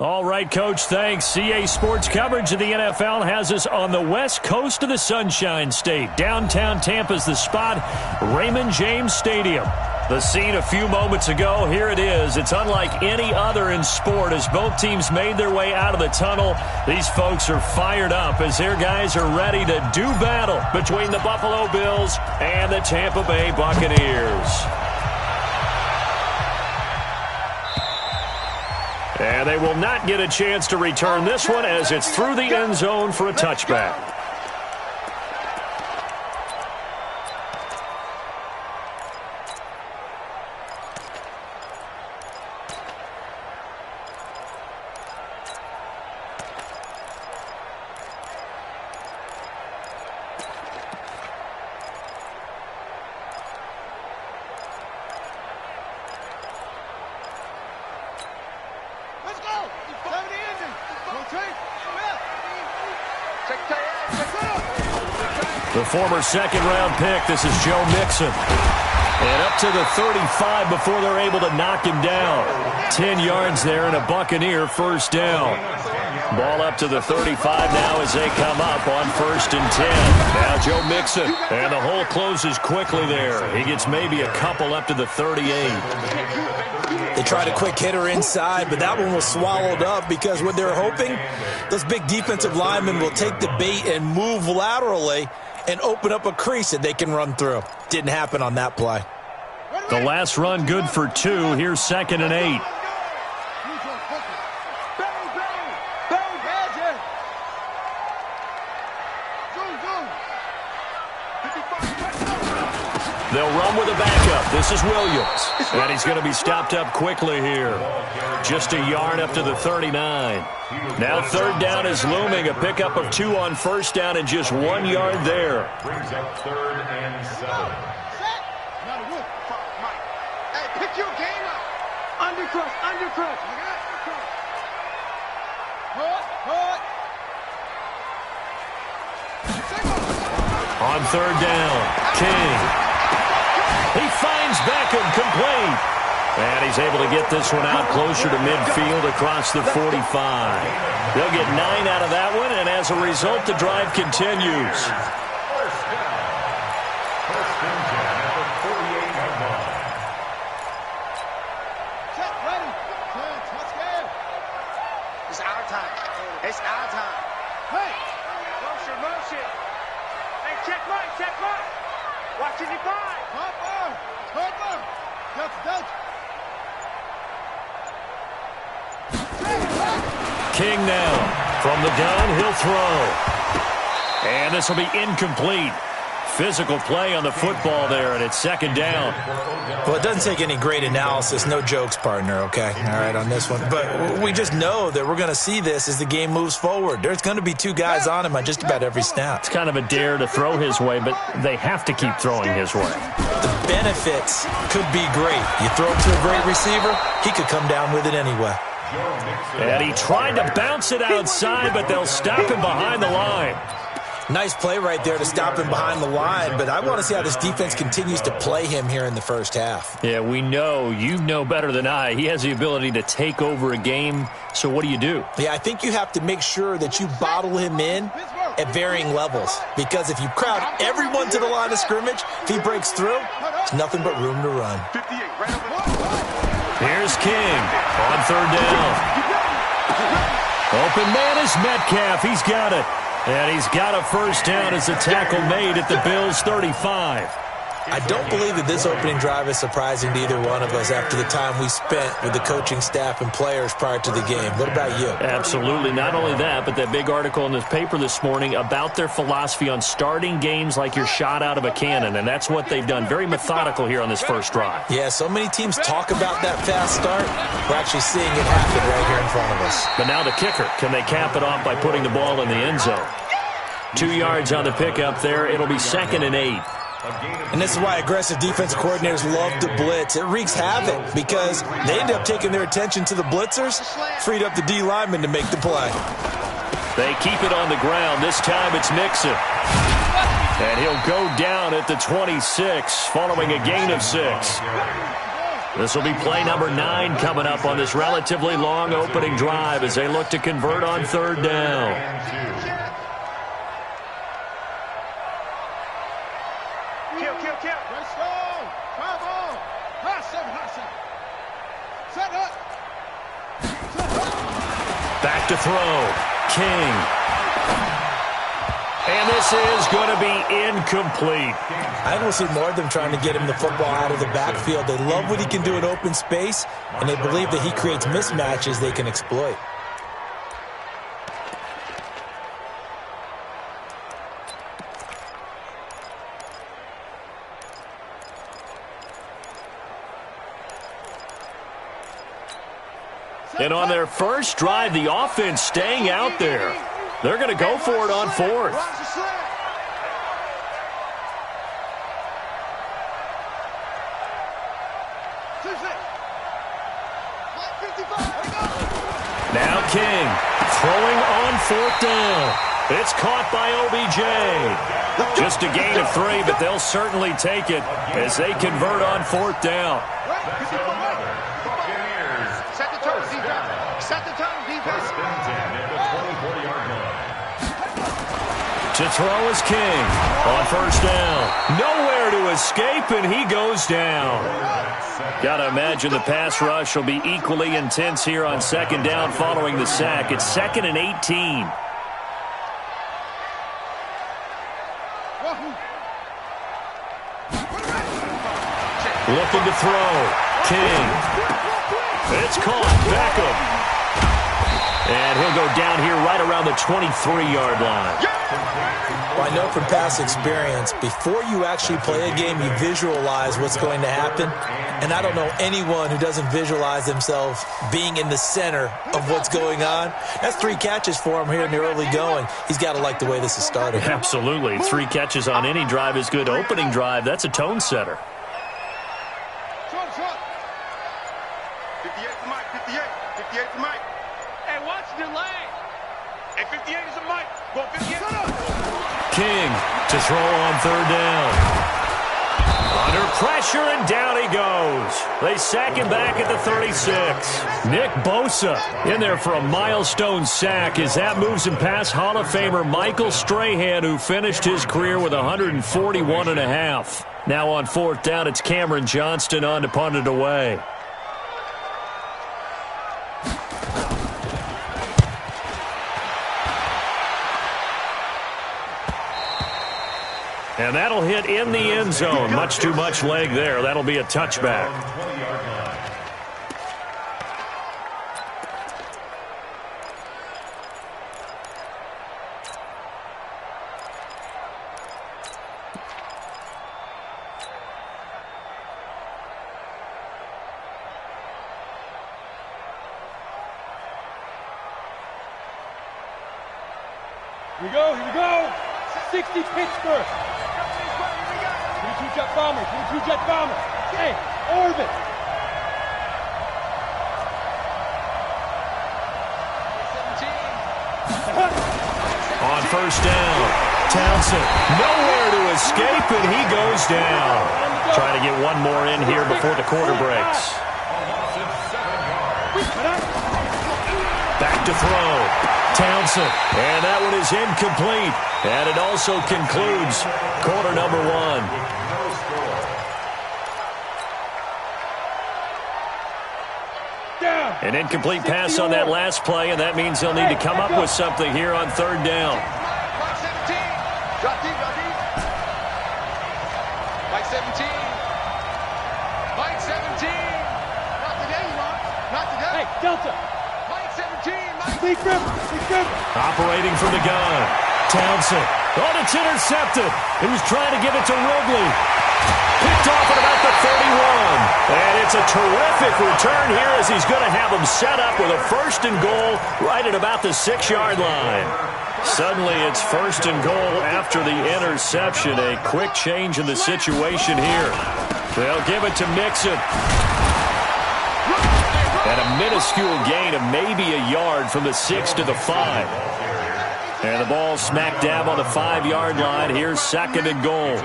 All right, Coach, thanks. CA Sports coverage of the NFL has us on the west coast of the Sunshine State. Downtown Tampa's the spot, Raymond James Stadium. The scene a few moments ago, here it is. It's unlike any other in sport as both teams made their way out of the tunnel. These folks are fired up as their guys are ready to do battle between the Buffalo Bills and the Tampa Bay Buccaneers. And they will not get a chance to return this one as it's through the end zone for a touchback. The former second-round pick, this is Joe Mixon. And up to the 35 before they're able to knock him down. 10 yards there and a Buccaneer first down. Ball up to the 35 now as they come up on 1st and 10. Now Joe Mixon. And the hole closes quickly there. He gets maybe a couple up to the 38. They tried a quick hitter inside, but that one was swallowed up because what they're hoping, those big defensive linemen will take the bait and move laterally and open up a crease that they can run through. Didn't happen on that play. The last run good for 2. Here's 2nd and 8. They'll run with a backup. This is Williams. And he's going to be stopped up quickly here. Just a yard up to the 39. Now 3rd down is looming. A pickup of 2 on 1st down and just 1 yard there. Brings up 3rd and 7. Hey, pick your game up. Undercrush, undercrush. On 3rd down, King. He finds Beckham complete. And he's able to get this one out closer to midfield across the 45. They'll get 9 out of that one, and as a result, the drive continues. First down. First and 10 at the 48-yard line. Set, ready. Let's go. It's our time. It's our time. Hey. Motion, motion. Hey, check right, check right. Watching your five. Hopper. Hopper. That's. King now. From the gun, he'll throw. And this will be incomplete. Physical play on the football there, and it's 2nd down. Well, it doesn't take any great analysis. No jokes, partner, okay? All right, on this one. But we just know that we're going to see this as the game moves forward. There's going to be 2 guys on him on just about every snap. It's kind of a dare to throw his way, but they have to keep throwing his way. The benefits could be great. You throw it to a great receiver, he could come down with it anyway. And he tried to bounce it outside, but they'll stop him behind the line. Nice play right there to stop him behind the line, but I want to see how this defense continues to play him here in the first half. Yeah, we know. You know better than I. He has the ability to take over a game, so what do you do? Yeah, I think you have to make sure that you bottle him in at varying levels, because if you crowd everyone to the line of scrimmage, if he breaks through, there's nothing but room to run. Here's King on 3rd down. Open man is Metcalf. He's got it. And he's got a first down as the tackle made at the Bills' 35. I don't believe that this opening drive is surprising to either one of us after the time we spent with the coaching staff and players prior to the game. What about you? Absolutely. Not only that, but that big article in the paper this morning about their philosophy on starting games like you're shot out of a cannon, and that's what they've done. Very methodical here on this first drive. Yeah, so many teams talk about that fast start. We're actually seeing it happen right here in front of us. But now the kicker. Can they cap it off by putting the ball in the end zone? 2 yards on the pickup there. It'll be 2nd and 8. And this is why aggressive defensive coordinators love to blitz. It wreaks havoc because they end up taking their attention to the blitzers, freed up the D lineman to make the play. They keep it on the ground. This time it's Mixon. And he'll go down at the 26 following a gain of 6. This will be play number 9 coming up on this relatively long opening drive as they look to convert on third down. Kill. Let's go. Come on. Hustle. Set up. Back to throw. King. And this is going to be incomplete. I don't see more of them trying to get him the football out of the backfield. They love what he can do in open space, and they believe that he creates mismatches they can exploit. And on their first drive, the offense staying out there. They're going to go for it on fourth. Now King throwing on fourth down. It's caught by OBJ. Just a gain of 3, but they'll certainly take it as they convert on fourth down. Set the tone, defense. To throw is King on first down. Nowhere to escape, and he goes down. Got to imagine the pass rush will be equally intense here on second down following the sack. It's 2nd and 18. Looking to throw. King. It's caught. Beckham. And he'll go down here right around the 23-yard line. Well, I know from past experience, before you actually play a game, you visualize what's going to happen. And I don't know anyone who doesn't visualize themselves being in the center of what's going on. That's 3 catches for him here in the early going. He's got to like the way this is started. Absolutely. 3 catches on any drive is good. Opening drive, that's a tone setter. 58 for Mike. 58 for Mike. Hey, watch the lane. Hey, 58 is a Mike. Go 58. King to throw on third down. Under pressure, and down he goes. They sack him back at the 36. Nick Bosa in there for a milestone sack as that moves him past Hall of Famer Michael Strahan, who finished his career with 141.5. Now on fourth down, it's Cameron Johnston on to punt it away. And that'll hit in the end zone. Much too much leg there. That'll be a touchback. Here we go. 60 Pittsburgh. 22 jet bomber. Hey, orbit. On first down, Townsend nowhere to escape, and he goes down. Trying to get one more in here before the quarter breaks. Back to throw. Townsend, and that one is incomplete. And it also concludes quarter number 1. An incomplete pass on that last play, and that means they'll need to come up with something here on third down. Mike 17. Drop deep. Mike 17. Mike 17. Not today, Mark. Not today. Hey, Delta. Mike 17. Big River. Operating from the gun. Townsend. Oh, it's intercepted. He was trying to give it to Wrigley. Picked off at about the 31. And it's a terrific return here as he's going to have him set up with a first and goal right at about the 6-yard line. Suddenly it's first and goal after the interception. A quick change in the situation here. They'll give it to Mixon. And a minuscule gain of maybe a yard from the 6 to the 5. And the ball smack dab on the 5-yard line. Here's second and goal.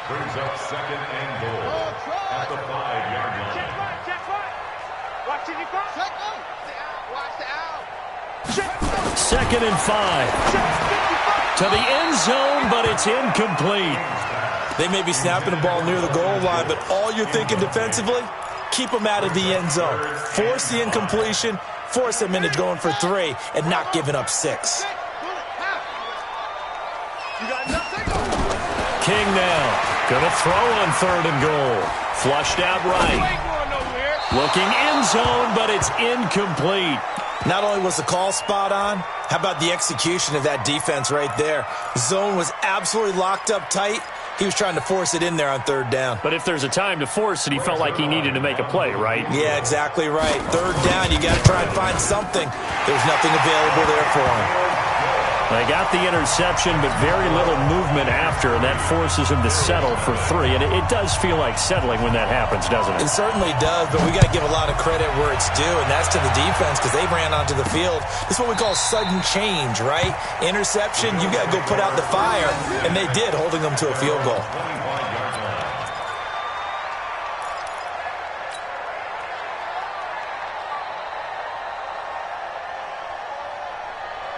Brings up second and goal. at the 5-yard line. Check right, check right. Watch it, you go. Check out. Watch the out. Check. 2nd and 5. To the end zone, but it's incomplete. They may be snapping the ball near the goal line, but all you're thinking defensively, keep them out of the end zone. Force the incompletion, force them into going for 3, and not giving up 6. King now. Gonna throw on 3rd and goal. Flushed out right. Looking end zone, but it's incomplete. Not only was the call spot on, how about the execution of that defense right there? Zone was absolutely locked up tight. He was trying to force it in there on 3rd down. But if there's a time to force it, he felt like he needed to make a play, right? Yeah, exactly right. 3rd down, you got to try and find something. There's nothing available there for him. They got the interception, but very little movement after, and that forces him to settle for 3. And it does feel like settling when that happens, doesn't it? It certainly does, but we got to give a lot of credit where it's due, and that's to the defense because they ran onto the field. This is what we call sudden change, right? Interception, you got to go put out the fire, and they did, holding them to a field goal.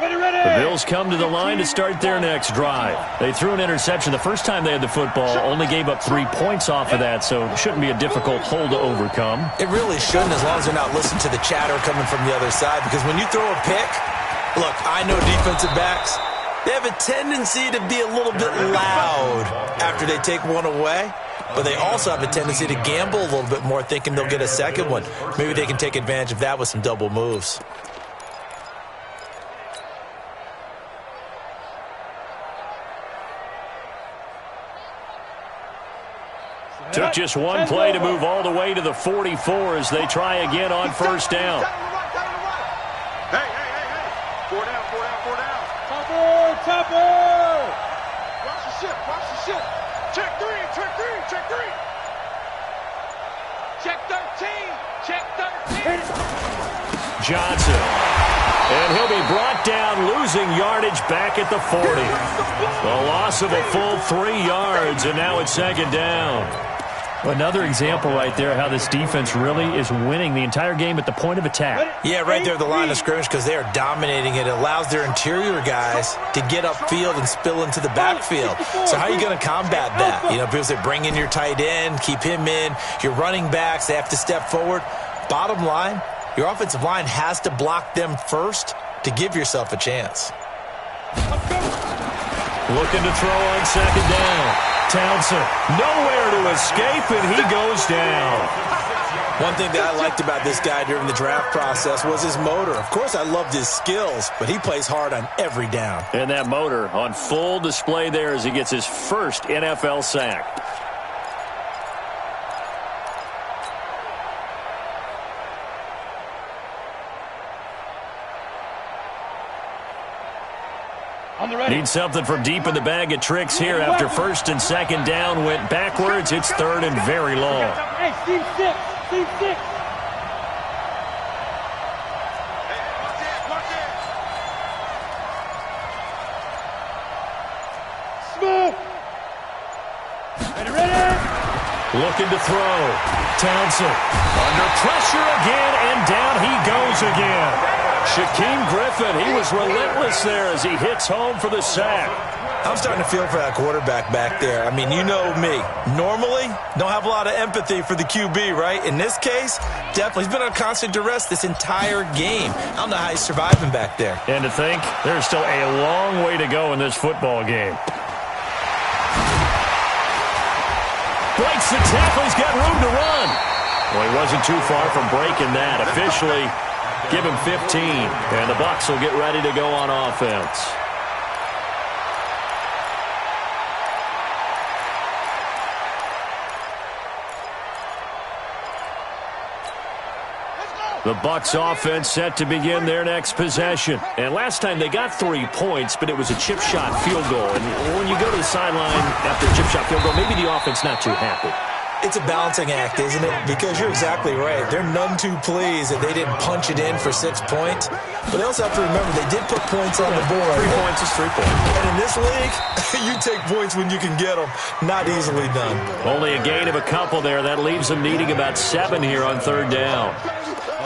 The Bills come to the line to start their next drive. They threw an interception the first time they had the football, only gave up 3 points off of that, so it shouldn't be a difficult hole to overcome. It really shouldn't, as long as they're not listening to the chatter coming from the other side, because when you throw a pick, look, I know defensive backs, they have a tendency to be a little bit loud after they take one away, but they also have a tendency to gamble a little bit more, thinking they'll get a second one. Maybe they can take advantage of that with some double moves. Took just one play to move all the way to the 44 as they try again on 1st down. Hey. 4 down. Topper! Watch the ship. Check 3. Check 13. Johnson. And he'll be brought down, losing yardage back at the 40. The loss of a full 3 yards, and now it's 2nd down. Another example right there how this defense really is winning the entire game at the point of attack. Yeah, right there at the line of scrimmage because they are dominating it. It allows their interior guys to get upfield and spill into the backfield. So how are you going to combat that? You know, people say bring in your tight end, keep him in. Your running backs, they have to step forward. Bottom line, your offensive line has to block them first to give yourself a chance. Looking to throw on 2nd down. Townsend, nowhere to escape, and he goes down. One thing that I liked about this guy during the draft process was his motor. Of course, I loved his skills, but he plays hard on every down. And that motor on full display there as he gets his first NFL sack. Need something from deep in the bag of tricks here after 1st and 2nd down went backwards. It's 3rd and very long. Hey, team 6. Smooth. Ready. Looking to throw. Townsend under pressure again, and down he goes again. Shaquem Griffin, he was relentless there as he hits home for the sack. I'm starting to feel for that quarterback back there. I mean, you know me. Normally, don't have a lot of empathy for the QB, right? In this case, definitely. He's been on constant duress this entire game. I don't know how he's surviving back there. And to think, there's still a long way to go in this football game. Breaks the tackle. He's got room to run. Well, he wasn't too far from breaking that. Officially, give him 15, and the Bucs will get ready to go on offense. The Bucs offense set to begin their next possession. And last time they got 3 points, but it was a chip shot field goal. And when you go to the sideline after a chip shot field goal, maybe the offense not too happy. It's a balancing act, isn't it? Because you're exactly right. They're none too pleased that they didn't punch it in for 6 points. But they also have to remember they did put points on the board. 3 points is 3 points. And in this league, you take points when you can get them. Not easily done. Only a gain of a couple there. That leaves them needing about 7 here on 3rd down.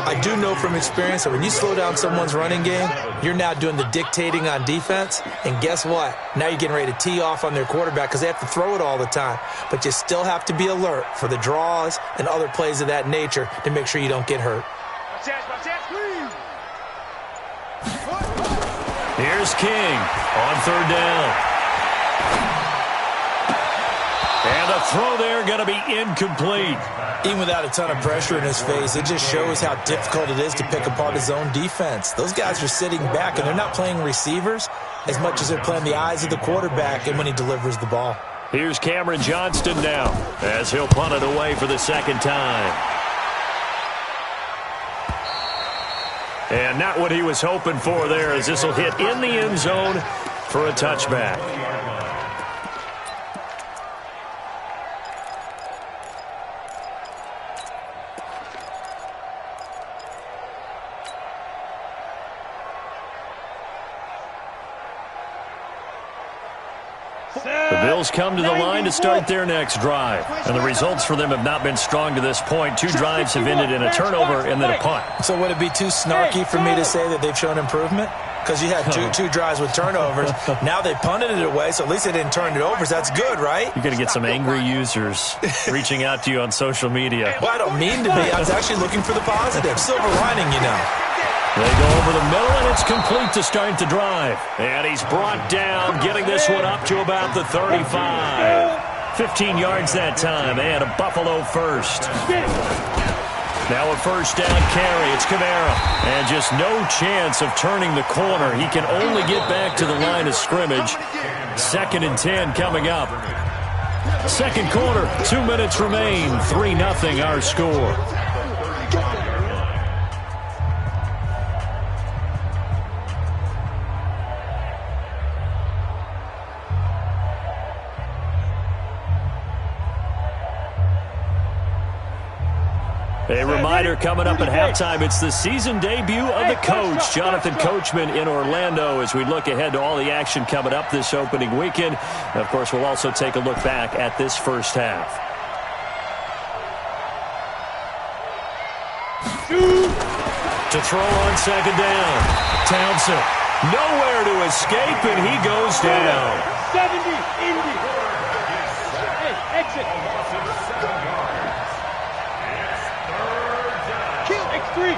I do know from experience that when you slow down someone's running game, you're now doing the dictating on defense. And guess what? Now you're getting ready to tee off on their quarterback because they have to throw it all the time. But you still have to be alert for the draws and other plays of that nature to make sure you don't get hurt. Here's King on 3rd down. And the throw there going to be incomplete. Even without a ton of pressure in his face, it just shows how difficult it is to pick apart his own defense. Those guys are sitting back, and they're not playing receivers as much as they're playing the eyes of the quarterback and when he delivers the ball. Here's Cameron Johnston now as he'll punt it away for the 2nd time. And not what he was hoping for there, as this will hit in the end zone for a touchback. The Bills come to the line to start their next drive. And the results for them have not been strong to this point. 2 drives have ended in a turnover and then a punt. So would it be too snarky for me to say that they've shown improvement? Because you had two drives with turnovers. Now they punted it away, so at least they didn't turn it over. So that's good, right? You're going to get some angry users reaching out to you on social media. Well, I don't mean to be. I was actually looking for the positive. Silver lining, you know. They go over the middle, and it's complete to start the drive. And he's brought down, getting this one up to about the 35. 15 yards that time, and a Buffalo first. Now a 1st down carry. It's Kamara. And just no chance of turning the corner. He can only get back to the line of scrimmage. 2nd and 10 coming up. 2nd quarter, 2 minutes remain. 3-0 our score. A reminder coming up at halftime, it's the season debut of the coach, Jonathan Coachman in Orlando, as we look ahead to all the action coming up this opening weekend. And of course, we'll also take a look back at this first half. To throw on 2nd down. Townsend, nowhere to escape, and he goes down. 70, Indy. Hey, exit. X3,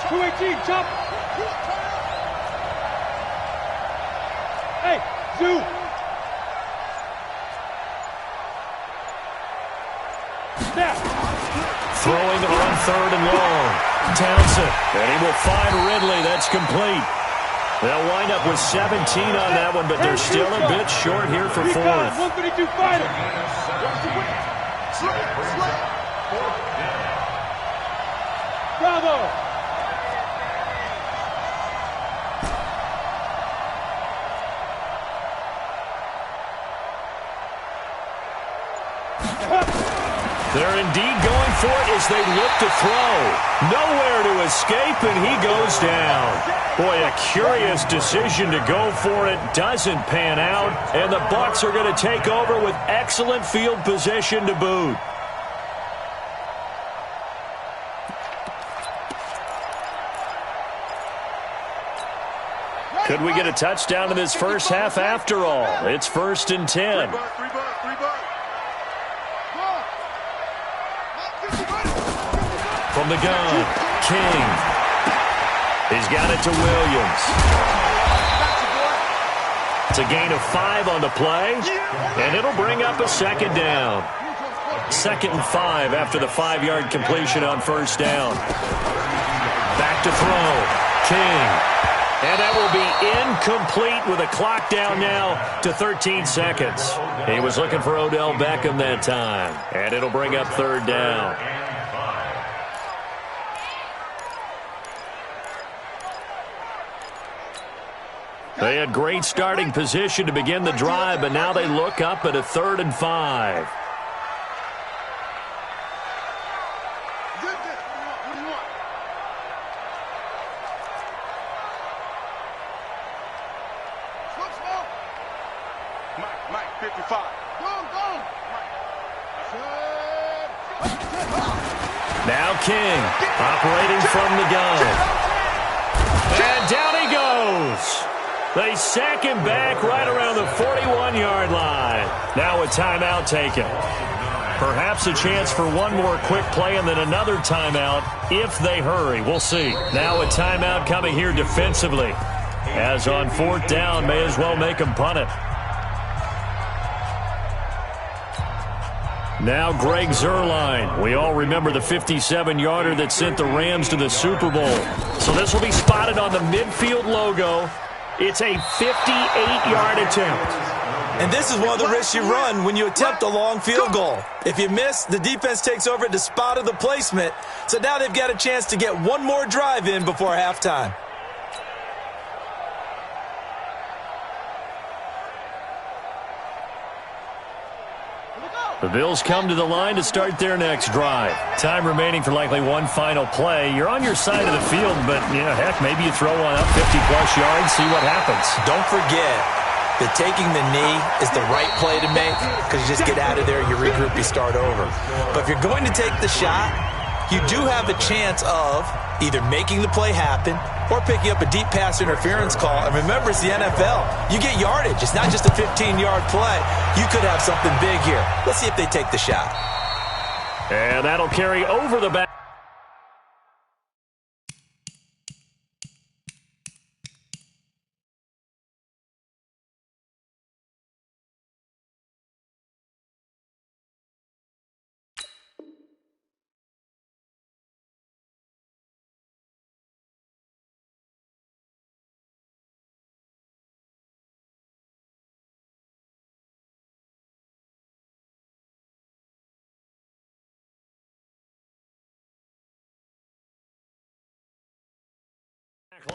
218, chop. Hey, Zoo. Snap. Throwing on 3rd and long. Townsend, and he will find Ridley. That's complete. They'll wind up with 17 on that one, but they're still a bit short here for 4th. 132 fighter. Bravo. They're indeed going for it as they look to throw. Nowhere to escape, and he goes down. Boy, a curious decision to go for it. Doesn't pan out, and the Bucs are going to take over with excellent field position to boot. Could we get a touchdown in this first half after all? It's 1st and 10. From the gun, King. He's got it to Williams. It's a gain of 5 on the play, and it'll bring up a 2nd down. 2nd and 5 after the 5-yard completion on 1st down. Back to throw, King. And that will be incomplete with a clock down now to 13 seconds. He was looking for Odell Beckham that time, and it'll bring up 3rd down. They had great starting position to begin the drive, but now they look up at a 3rd and 5. Now King, operating from the gun. And down he goes. They sack him back right around the 41-yard line. Now a timeout taken. Perhaps a chance for one more quick play and then another timeout if they hurry. We'll see. Now a timeout coming here defensively. As on 4th down, may as well make them punt it. Now Greg Zuerlein. We all remember the 57-yarder that sent the Rams to the Super Bowl. So this will be spotted on the midfield logo. It's a 58-yard attempt. And this is one of the risks you run when you attempt a long field goal. If you miss, the defense takes over at the spot of the placement. So now they've got a chance to get one more drive in before halftime. The Bills come to the line to start their next drive. Time remaining for likely one final play. You're on your side of the field, but, heck, maybe you throw one up 50-plus yards, see what happens. Don't forget that taking the knee is the right play to make because you just get out of there, you regroup, you start over. But if you're going to take the shot, you do have a chance of either making the play happen or picking up a deep pass interference call. And remember, it's the NFL. You get yardage. It's not just a 15-yard play. You could have something big here. Let's see if they take the shot. And that'll carry over the back.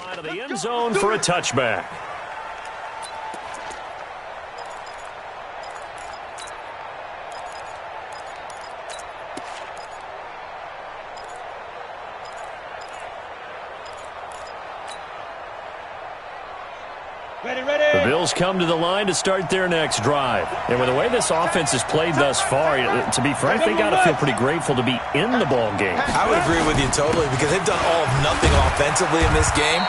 Line of the end zone for a touchback. Ready. The Bills come to the line to start their next drive. And with the way this offense has played thus far, to be frank, they got to feel pretty grateful to be in the ball game. I would agree with you totally because they've done all of nothing offensively in this game,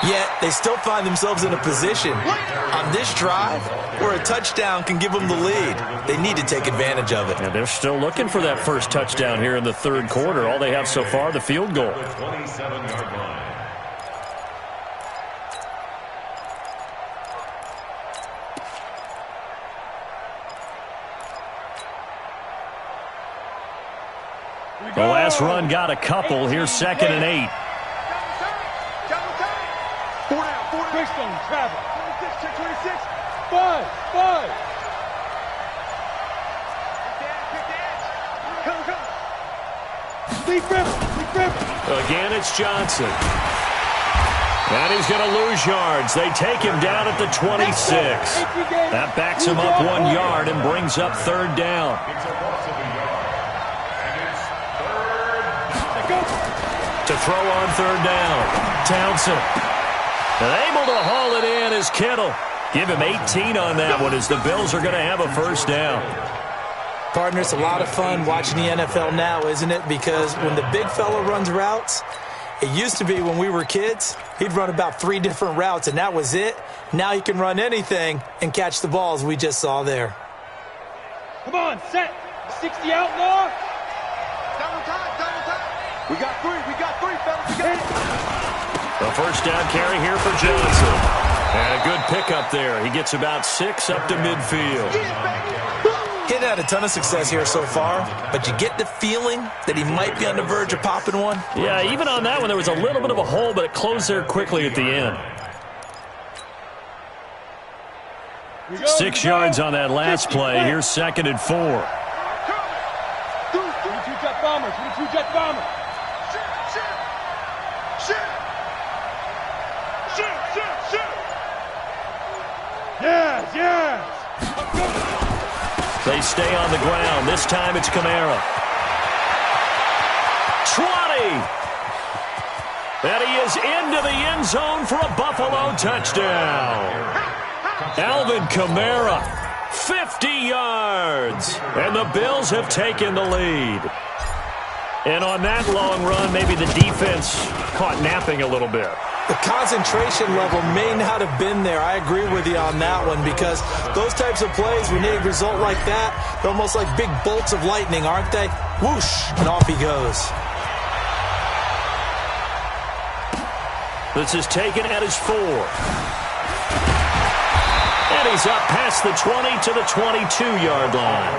yet they still find themselves in a position on this drive where a touchdown can give them the lead. They need to take advantage of it. And they're still looking for that first touchdown here in the third quarter. All they have so far, the field goal. 27-yard line. The last run got a couple. Here's 2nd and 8. Brixton, travel. 26. 5. Deep rip. Again, it's Johnson. And he's going to lose yards. They take him down at the 26. That backs him up 1 yard and brings up 3rd down. To throw on 3rd down. Townsend. And able to haul it in is Kittle. Give him 18 on that one as the Bills are going to have a first down. Partner, it's a lot of fun watching the NFL now, isn't it? Because when the big fella runs routes, it used to be when we were kids, he'd run about 3 different routes, and that was it. Now he can run anything and catch the balls we just saw there. Come on, set. 60 outlaw. Double time. We got three, fellas. We got it. The first down carry here for Johnson. And a good pickup there. He gets about 6 up to midfield. He'd had a ton of success here so far, but you get the feeling that he might be on the verge of popping one. Yeah, even on that one, there was a little bit of a hole, but it closed there quickly at the end. 6 yards on that last play. Here's 2nd and 4. 22 jet bombers. Yes. They stay on the ground. This time it's Kamara. 20. And he is into the end zone for a Buffalo touchdown. Alvin Kamara, 50 yards. And the Bills have taken the lead. And on that long run, maybe the defense caught napping a little bit. The concentration level may not have been there. I agree with you on that one, because those types of plays, when they result like that, they're almost like big bolts of lightning, aren't they? Whoosh, and off he goes. This is taken at his 4. And he's up past the 20 to the 22-yard line.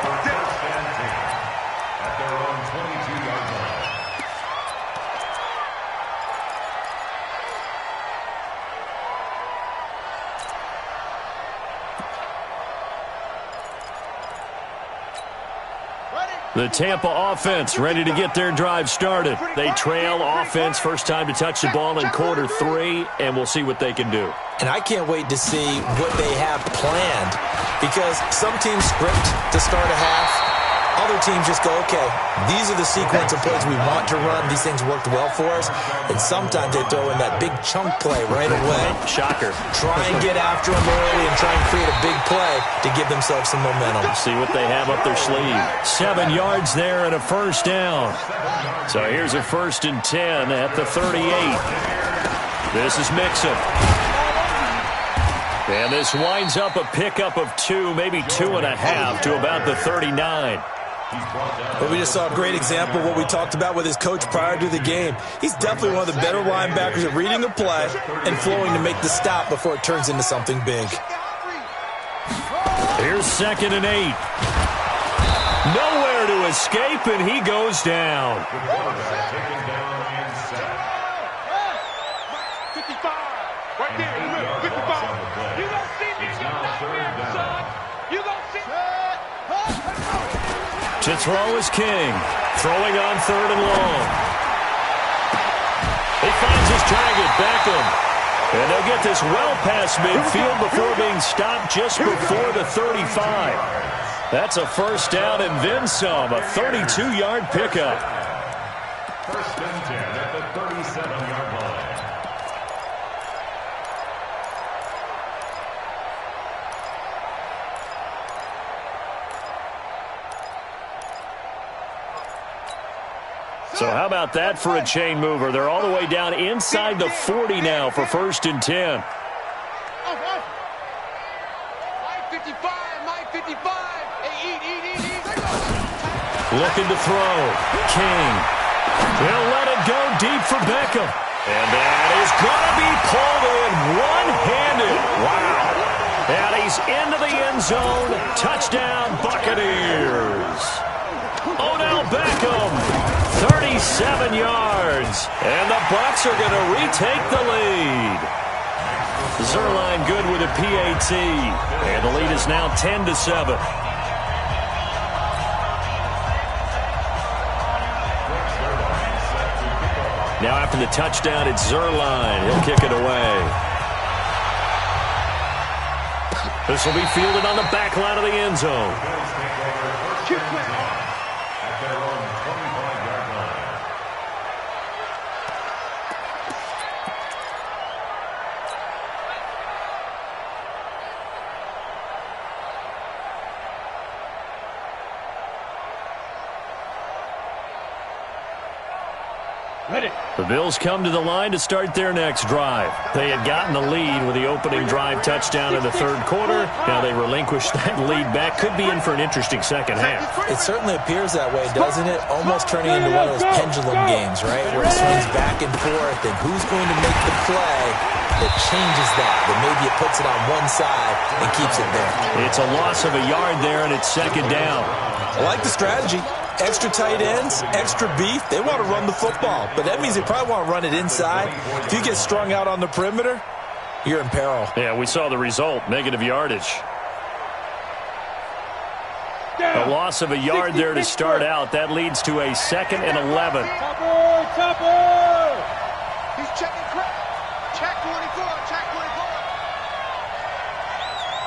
At their own 22-yard line. The Tampa offense ready to get their drive started. They trail offense, first time to touch the ball in quarter 3, and we'll see what they can do. And I can't wait to see what they have planned, because some teams script to start a half. Other teams just go, okay, these are the sequence of plays we want to run. These things worked well for us. And sometimes they throw in that big chunk play right away. Shocker. Try and get after them early and try and create a big play to give themselves some momentum. See what they have up their sleeve. 7 yards there and a first down. So here's a 1st and 10 at the 38. This is Mixon. And this winds up a pickup of 2, maybe 2.5 to about the 39. But we just saw a great example of what we talked about with his coach prior to the game. He's definitely one of the better linebackers at reading a play and flowing to make the stop before it turns into something big. Here's 2nd and 8. Nowhere to escape, and he goes down. 55. Right there in the middle. 55. You gonna see me get that man, son. You gonna see me. To throw is King. Throwing on 3rd and long. He finds his target, Beckham. And they'll get this well past midfield before being stopped just before the 35. That's a first down and then some, a 32-yard pickup. 1st and 10 at the 37-yard line. So how about that for a chain mover? They're all the way down inside the 40 now for 1st and 10. My 55, my 55. Hey, eat. Looking to throw. King. He'll let it go deep for Beckham. And that is going to be pulled in one-handed. Wow. And he's into the end zone. Touchdown, Buccaneers. Odell Beckham, 37 yards. And the Bucs are going to retake the lead. Zerline good with a PAT. And the lead is now 10-7. Now after the touchdown, it's Zerline. He'll kick it away. This will be fielded on the back line of the end zone. At their own 25-yard line. Ready. The Bills come to the line to start their next drive. They had gotten the lead with the opening drive touchdown in the 3rd quarter. Now they relinquish that lead back. Could be in for an interesting second half. It certainly appears that way, doesn't it? Almost turning into one of those pendulum games, right? Where it swings back and forth, and who's going to make the play that changes that maybe it puts it on one side and keeps it there. It's a loss of a yard there, and it's 2nd down. I like the strategy. Extra tight ends, extra beef. They want to run the football, but that means they probably want to run it inside. If you get strung out on the perimeter, you're in peril. Yeah, we saw the result, negative yardage. A loss of a yard there to start out. That leads to a 2nd and 11. Topper! He's checking crap. Check 24, check 24.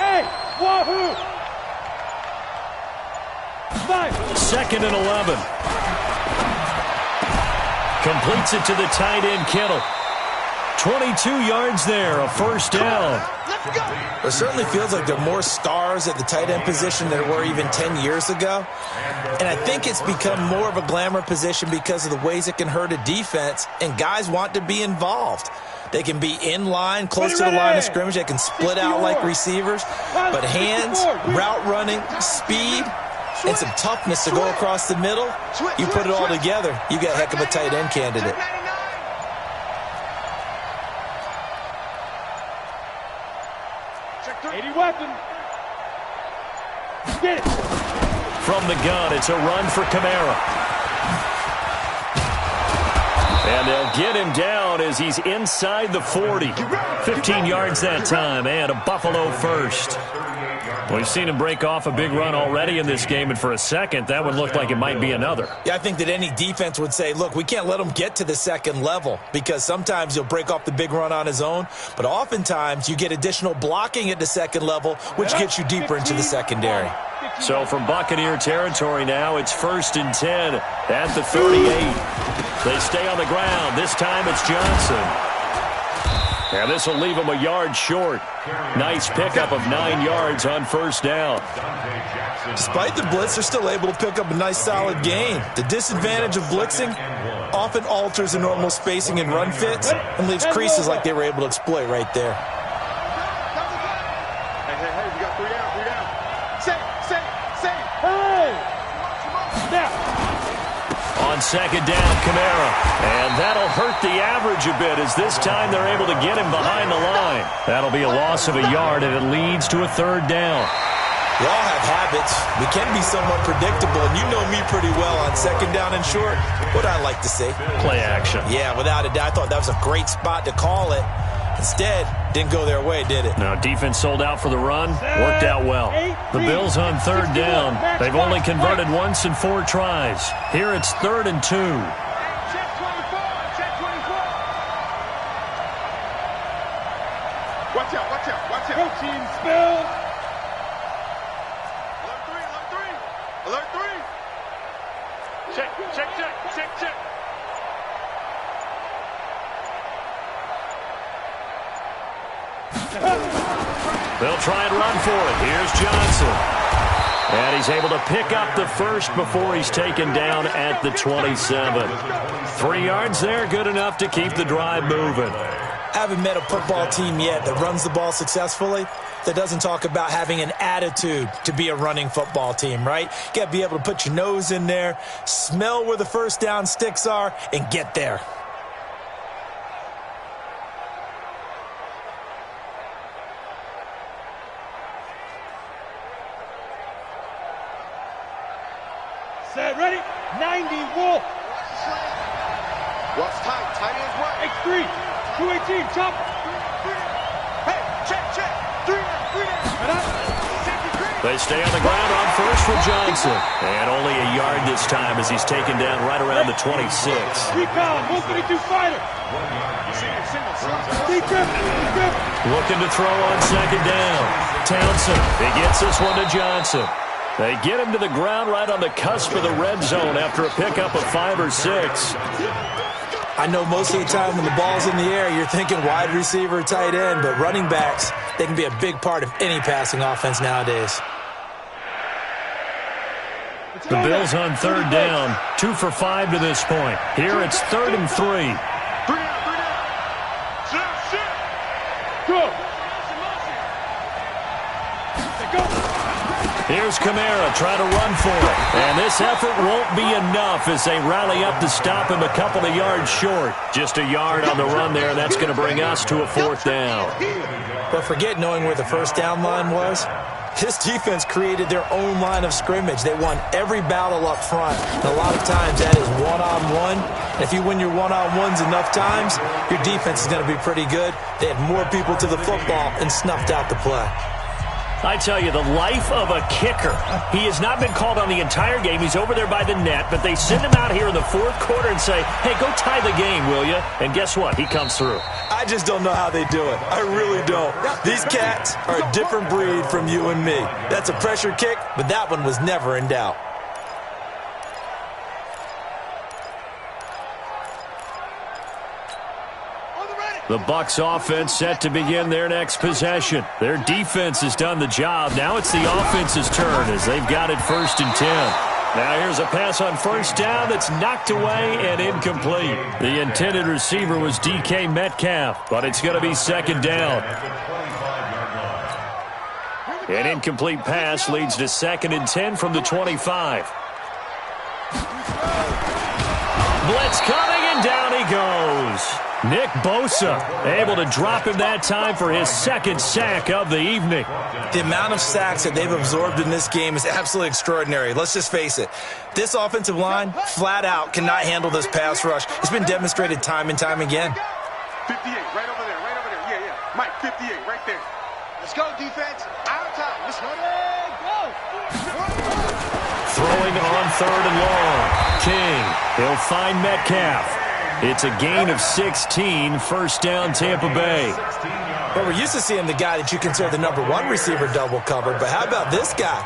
Hey, wahoo! 2nd and 11. Completes it to the tight end, Kittle. 22 yards there, a first down. It certainly feels like there are more stars at the tight end position than there were even 10 years ago. And I think it's become more of a glamour position because of the ways it can hurt a defense, and guys want to be involved. They can be in line, close to the line of scrimmage. They can split out like receivers. But hands, route running, speed, and some toughness to go across the middle, you put it all together, you got a heck of a tight end candidate. Get it. From the gun, it's a run for Kamara. And they'll get him down as he's inside the 40. 15 yards that time, and a Buffalo first. We've seen him break off a big run already in this game, and for a second, that one looked like it might be another. Yeah, I think that any defense would say, look, we can't let him get to the second level, because sometimes he'll break off the big run on his own, but oftentimes you get additional blocking at the second level, which gets you deeper into the secondary. So from Buccaneer territory now, it's 1st and 10 at the 38. They stay on the ground. This time it's Johnson. And this will leave him a yard short. Nice pickup of 9 yards on first down. Despite the blitz, they're still able to pick up a nice solid gain. The disadvantage of blitzing often alters the normal spacing and run fits and leaves creases like they were able to exploit right there. Hey, we got 3 down, 3 down. Say. Hey! Snap! On second down, Kamara. And that'll hurt the average a bit as this time they're able to get him behind the line. That'll be a loss of a yard, and it leads to a 3rd down. We all have habits. We can be somewhat predictable, and you know me pretty well on second down and short. What I like to say? Play action. Yeah, without a doubt. I thought that was a great spot to call it. Instead, didn't go their way, did it? No, defense sold out for the run. Worked out well. The Bills on 3rd down. They've only converted once in 4 tries. Here it's 3rd and 2. Check 24, check 24. Watch out. Coaching spill. Alert 3. Check. They'll try and run for it. Here's Johnson. And he's able to pick up the first before he's taken down at the 27. 3 yards there, good enough to keep the drive moving. I haven't met a football team yet that runs the ball successfully that doesn't talk about having an attitude to be a running football team, right? You got to be able to put your nose in there, smell where the first down sticks are, and get there. Set, ready? 90, Wolf. What's tight? Tight ends what? X3, 218, chop. Hey, check. 3 down. They stay on the ground on first for Johnson. And only a yard this time as he's taken down right around the 26. Recon, 132 fighter. Looking to throw on second down. Townsend, he gets this one to Johnson. They get him to the ground right on the cusp of the red zone after a pickup of 5 or 6. I know most of the time when the ball's in the air, you're thinking wide receiver, tight end, but running backs, they can be a big part of any passing offense nowadays. The Bills on 3rd down, 2 for 5 to this point. Here it's 3rd and 3. 3 down. Go. Here's Kamara trying to run for it. And this effort won't be enough as they rally up to stop him a couple of yards short. Just a yard on the run there, and that's going to bring us to a 4th down. But forget knowing where the first down line was. This defense created their own line of scrimmage. They won every battle up front. And a lot of times that is one-on-one. And if you win your one-on-ones enough times, your defense is going to be pretty good. They had more people to the football and snuffed out the play. I tell you, the life of a kicker. He has not been called on the entire game. He's over there by the net, but they send him out here in the 4th quarter and say, hey, go tie the game, will you? And guess what? He comes through. I just don't know how they do it. I really don't. These cats are a different breed from you and me. That's a pressure kick, but that one was never in doubt. On the ready. The Bucs offense set to begin their next possession. Their defense has done the job. Now it's the offense's turn as they've got it 1st and 10. Now here's a pass on 1st down that's knocked away and incomplete. The intended receiver was DK Metcalf, but it's going to be 2nd down. An incomplete pass leads to 2nd and 10 from the 25. Blitz coming, and down he goes. Nick Bosa able to drop him that time for his 2nd sack of the evening. The amount of sacks that they've absorbed in this game is absolutely extraordinary. Let's just face it. This offensive line, flat out, cannot handle this pass rush. It's been demonstrated time and time again. 58, right over there, right over there. Yeah. Mike, 58, right there. Let's go, defense. Out of time. Let's go. Throwing on 3rd and long. King, he'll find Metcalf. It's a gain of 16, 1st down Tampa Bay. Well, we're used to seeing the guy that you consider the number 1 receiver double covered, but how about this guy?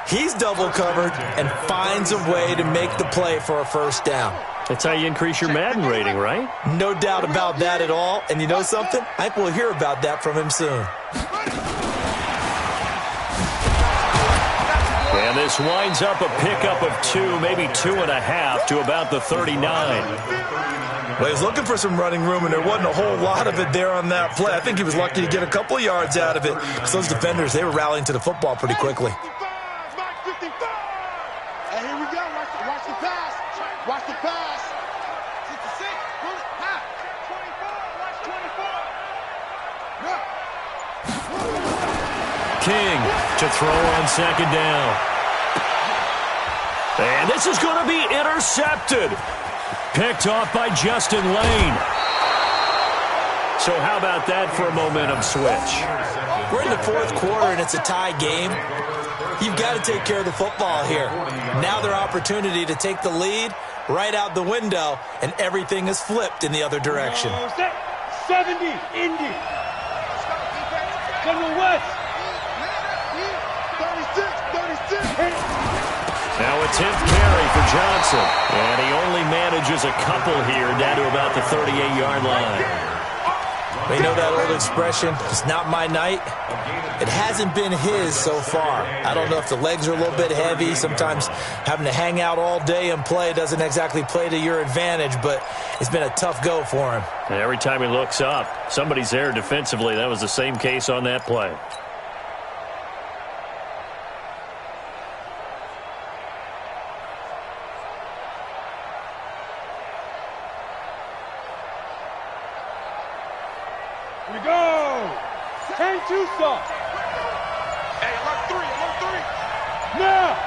He's double covered and finds a way to make the play for a 1st down. That's how you increase your Madden rating, right? No doubt about that at all. And you know something? I think we'll hear about that from him soon. And this winds up a pickup of 2, maybe 2.5 to about the 39. Well, he was looking for some running room, and there wasn't a whole lot of it there on that play. I think he was lucky to get a couple of yards out of it because those defenders, they were rallying to the football pretty quickly. And here we go. Watch the pass. Watch the pass. 66. 24. Watch 24. King to throw on 2nd down. And this is going to be intercepted. Picked off by Justin Lane. So how about that for a momentum switch? We're in the 4th quarter, and it's a tie game. You've got to take care of the football here. Now their opportunity to take the lead right out the window, and everything is flipped in the other direction. 70, Indy. From the west. 36. Now a 10th carry for Johnson. And he only manages a couple here down to about the 38-yard line. We know that old expression, it's not my night. It hasn't been his so far. I don't know if the legs are a little bit heavy. Sometimes having to hang out all day and play doesn't exactly play to your advantage, but it's been a tough go for him. And every time he looks up, somebody's there defensively. That was the same case on that play. Here we go. 10 Tucson. Hey, alert 3. Now.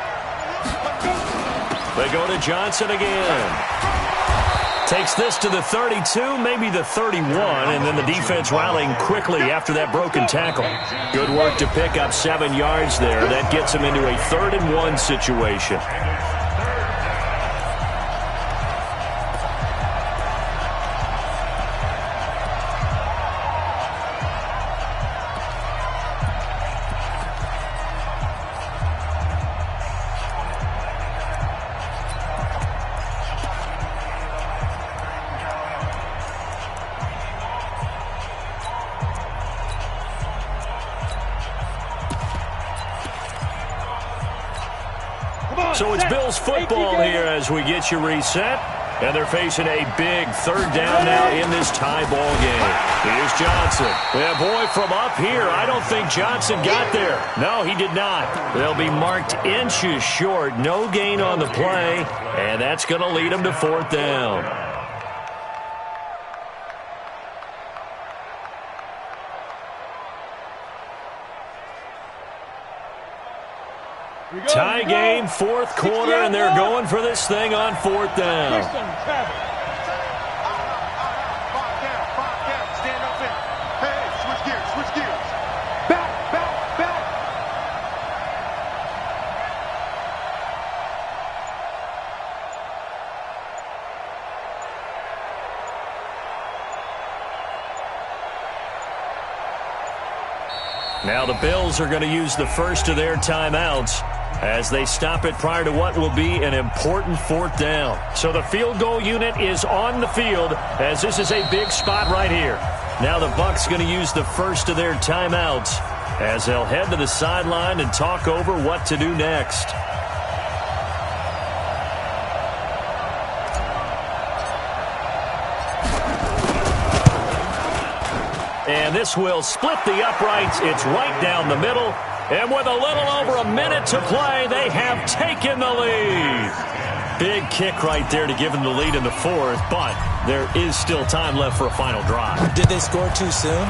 They go to Johnson again. Takes this to the 32, maybe the 31, and then the defense rallying quickly after that broken tackle. Good work to pick up 7 yards there. That gets him into a 3rd and 1 situation. So it's Bills football here as we get you reset. And they're facing a big 3rd down now in this tie ball game. Here's Johnson. Yeah, boy, from up here, I don't think Johnson got there. No, he did not. They'll be marked inches short. No gain on the play. And that's going to lead them to 4th down. Tie game, 4th quarter, and they're going for this thing on 4th down. Five down. Stand up there. Hey, switch gears. Back. Now the Bills are going to use the first of their timeouts as they stop it prior to what will be an important 4th down. So the field goal unit is on the field as this is a big spot right here. Now the Bucs going to use the first of their timeouts as they'll head to the sideline and talk over what to do next. And this will split the uprights. It's right down the middle. And with a little over a minute to play, they have taken the lead. Big kick right there to give them the lead in the fourth, but there is still time left for a final drive. Did they score too soon?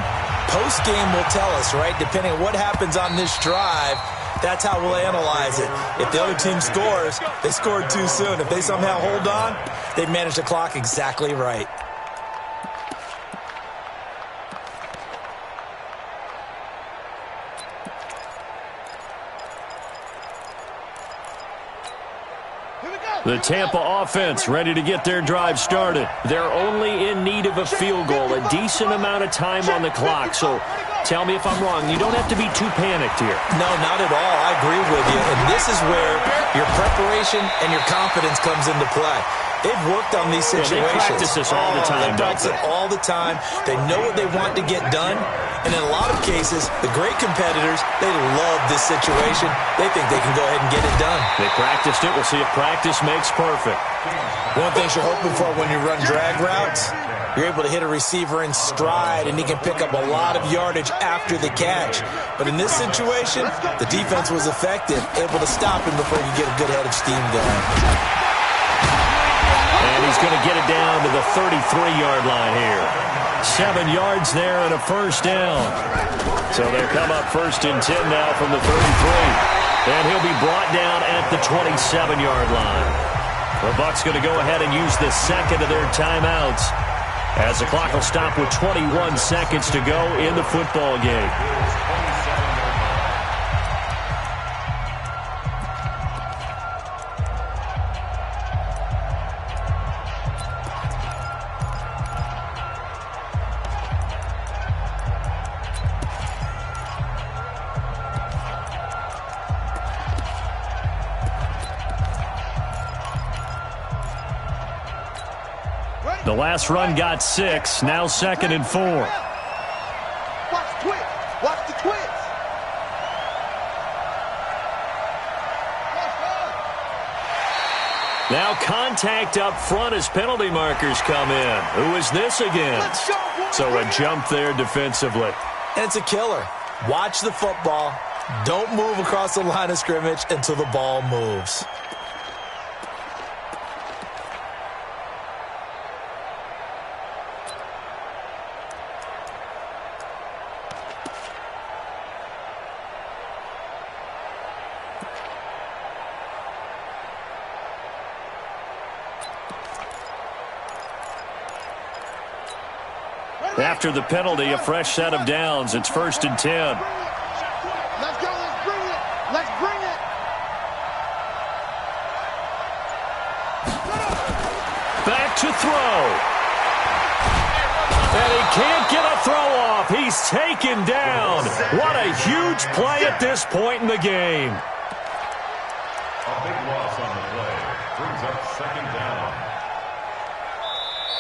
Post-game will tell us, right? Depending on what happens on this drive, that's how we'll analyze it. If the other team scores, they scored too soon. If they somehow hold on, they managed the clock exactly right. The Tampa offense ready to get their drive started. They're only in need of a field goal, a decent amount of time on the clock. So tell me if I'm wrong. You don't have to be too panicked here. No, not at all. I agree with you. And this is where your preparation and your confidence comes into play. They've worked on these situations. They practice this all the time, They practice it all the time. They know what they want to get done. And in a lot of cases, the great competitors, they love this situation. They think they can go ahead and get it done. They practiced it. We'll see if practice makes perfect. One thing you're hoping for when you run drag routes, you're able to hit a receiver in stride, and he can pick up a lot of yardage after the catch. But in this situation, the defense was effective, able to stop him before you get a good head of steam going. And he's going to get it down to the 33-yard line here. 7 yards there and a first down. So they'll come up first and 10 now from the 33. And he'll be brought down at the 27-yard line. The Bucs going to go ahead and use the second of their timeouts as the clock will stop with 21 seconds to go in the football game. The last run got 6, now 2nd and 4. Watch the twist. Watch the twist. Now contact up front as penalty markers come in. Who is this against? So a jump there defensively. And it's a killer. Watch the football. Don't move across the line of scrimmage until the ball moves. After the penalty, a fresh set of downs. It's 1st and 10. Let's go. Let's bring it. Let's bring it. Back to throw. And he can't get a throw off. He's taken down. What a huge play at this point in the game. A big loss on the play. Brings up 2nd down.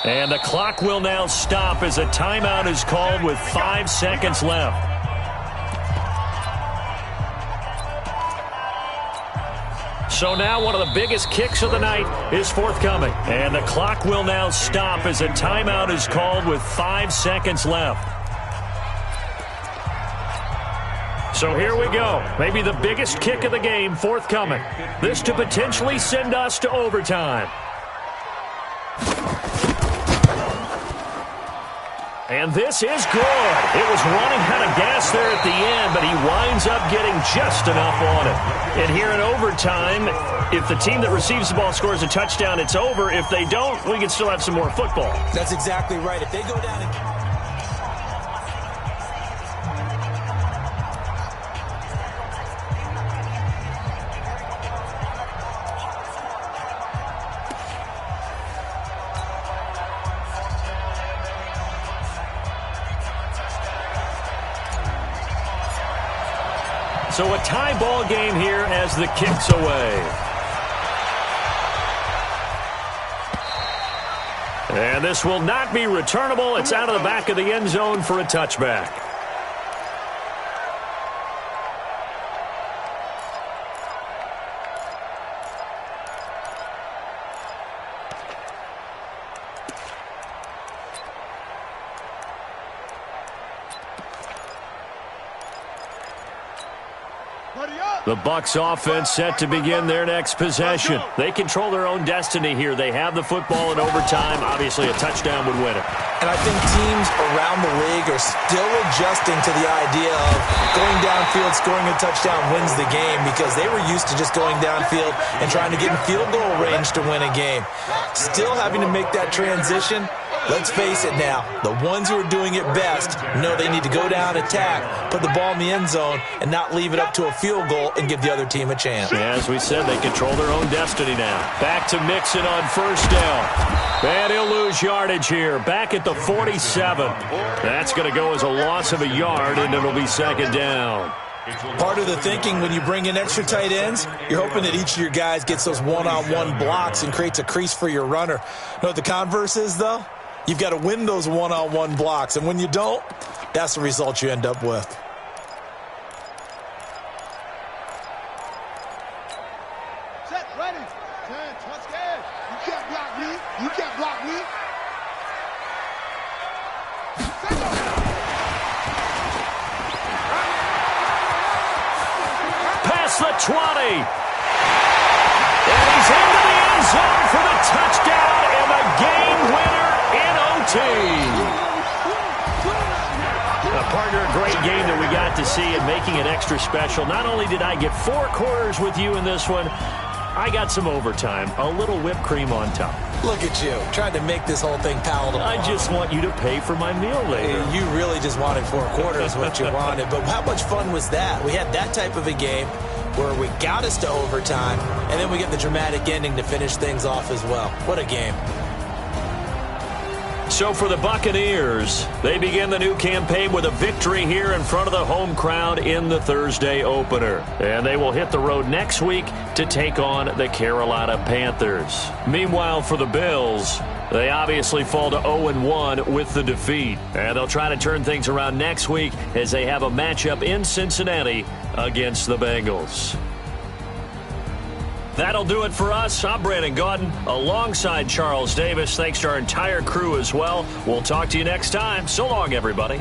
And the clock will now stop as a timeout is called with 5 seconds left. So now one of the biggest kicks of the night is forthcoming. And the clock will now stop as a timeout is called with 5 seconds left. So here we go. Maybe the biggest kick of the game forthcoming. This to potentially send us to overtime. And this is good. It was running out of gas there at the end, but he winds up getting just enough on it. And here in overtime, if the team that receives the ball scores a touchdown, it's over. If they don't, we can still have some more football. That's exactly right. If they go down and... So a tie ball game here as the kick's away. And this will not be returnable. It's out of the back of the end zone for a touchback. The Bucs offense set to begin their next possession. They control their own destiny here. They have the football in overtime. Obviously, a touchdown would win it. And I think teams around the league are still adjusting to the idea of going downfield, scoring a touchdown wins the game, because they were used to just going downfield and trying to get in field goal range to win a game. Still having to make that transition. Let's face it now, the ones who are doing it best know they need to go down, attack, put the ball in the end zone, and not leave it up to a field goal and give the other team a chance. Yeah, as we said, they control their own destiny now. Back to Mixon on first down. And he'll lose yardage here. Back at the 47. That's going to go as a loss of a yard, and it'll be second down. Part of the thinking when you bring in extra tight ends, you're hoping that each of your guys gets those one-on-one blocks and creates a crease for your runner. You know what the converse is, though? You've got to win those one-on-one blocks, and when you don't, that's the result you end up with. Set, ready. Turn, touchdown. You can't block me. You can't block me. Past the 20. And he's into the end zone for the touchdown and the game winner in OT. Partner, a great game that we got to see and making it extra special. Not only did I get 4 quarters with you in this one, I got some overtime, a little whipped cream on top. Look at you, trying to make this whole thing palatable. I just want you to pay for my meal later. You really just wanted 4 quarters, what you wanted. But how much fun was that? We had that type of a game where we got us to overtime, and then we get the dramatic ending to finish things off as well. What a game. So for the Buccaneers, they begin the new campaign with a victory here in front of the home crowd in the Thursday opener. And they will hit the road next week to take on the Carolina Panthers. Meanwhile, for the Bills, they obviously fall to 0-1 with the defeat. And they'll try to turn things around next week as they have a matchup in Cincinnati against the Bengals. That'll do it for us. I'm Brandon Gaudin alongside Charles Davis. Thanks to our entire crew as well. We'll talk to you next time. So long, everybody.